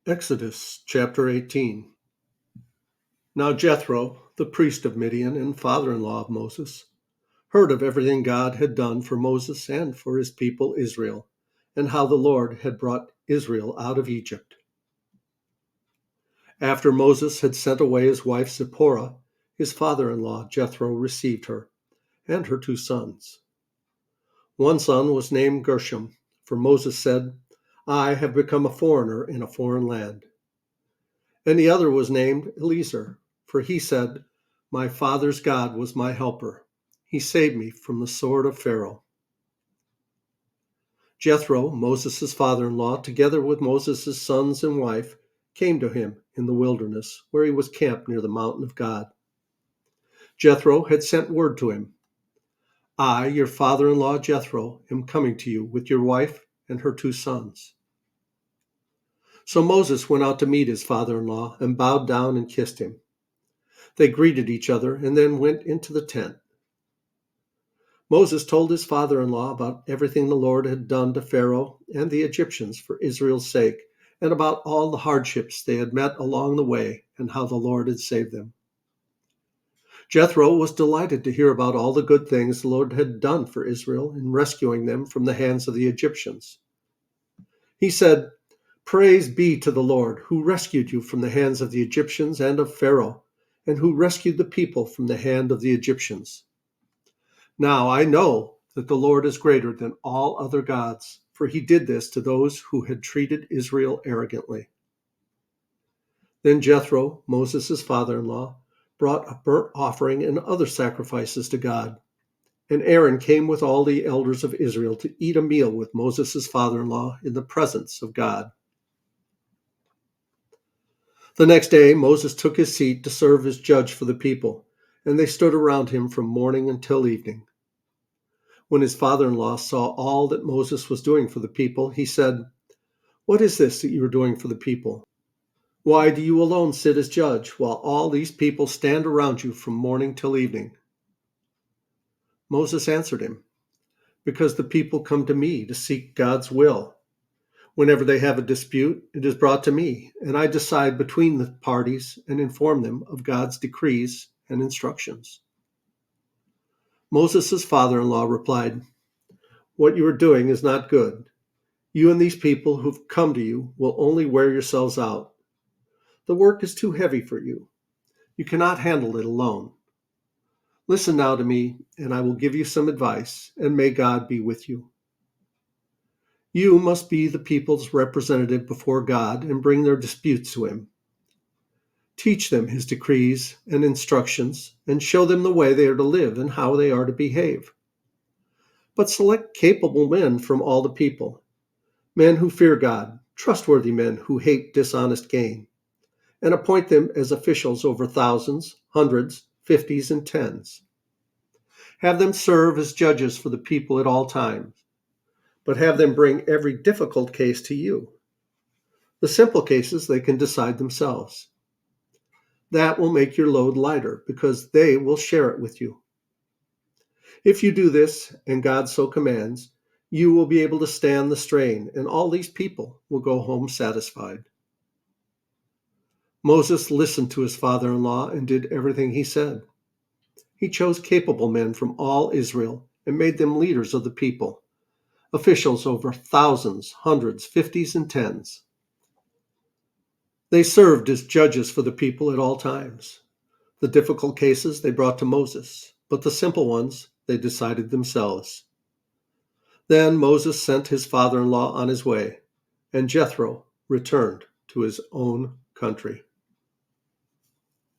Exodus chapter 18. Now Jethro, the priest of Midian and father-in-law of Moses, heard of everything God had done for Moses and for his people Israel, and how the Lord had brought Israel out of Egypt. After Moses had sent away his wife Zipporah, his father-in-law Jethro received her and her 2 sons. One son was named Gershom, for Moses said, "I have become a foreigner in a foreign land." And the other was named Eliezer, for he said, "My father's God was my helper. He saved me from the sword of Pharaoh." Jethro, Moses' father-in-law, together with Moses' sons and wife, came to him in the wilderness, where he was camped near the mountain of God. Jethro had sent word to him, "I, your father-in-law Jethro, am coming to you with your wife and her 2 sons." So Moses went out to meet his father-in-law and bowed down and kissed him. They greeted each other and then went into the tent. Moses told his father-in-law about everything the Lord had done to Pharaoh and the Egyptians for Israel's sake, and about all the hardships they had met along the way and how the Lord had saved them. Jethro was delighted to hear about all the good things the Lord had done for Israel in rescuing them from the hands of the Egyptians. He said, "Praise be to the Lord, who rescued you from the hands of the Egyptians and of Pharaoh, and who rescued the people from the hand of the Egyptians. Now I know that the Lord is greater than all other gods, for he did this to those who had treated Israel arrogantly." Then Jethro, Moses' father-in-law, brought a burnt offering and other sacrifices to God. And Aaron came with all the elders of Israel to eat a meal with Moses' father-in-law in the presence of God. The next day Moses took his seat to serve as judge for the people, and they stood around him from morning until evening. When his father-in-law saw all that Moses was doing for the people, he said, "What is this that you are doing for the people? Why do you alone sit as judge while all these people stand around you from morning till evening?" Moses answered him, "Because the people come to me to seek God's will. Whenever they have a dispute, it is brought to me, and I decide between the parties and inform them of God's decrees and instructions." Moses' father-in-law replied, "What you are doing is not good. You and these people who've come to you will only wear yourselves out. The work is too heavy for you. You cannot handle it alone. Listen now to me, and I will give you some advice, and may God be with you. You must be the people's representative before God and bring their disputes to him. Teach them his decrees and instructions, and show them the way they are to live and how they are to behave. But select capable men from all the people, men who fear God, trustworthy men who hate dishonest gain, and appoint them as officials over thousands, hundreds, fifties, and tens. Have them serve as judges for the people at all times, but have them bring every difficult case to you. The simple cases they can decide themselves. That will make your load lighter because they will share it with you. If you do this, and God so commands, you will be able to stand the strain, and all these people will go home satisfied." Moses listened to his father-in-law and did everything he said. He chose capable men from all Israel and made them leaders of the people, officials over thousands, hundreds, fifties, and tens. They served as judges for the people at all times. The difficult cases they brought to Moses, but the simple ones they decided themselves. Then Moses sent his father-in-law on his way, and Jethro returned to his own country.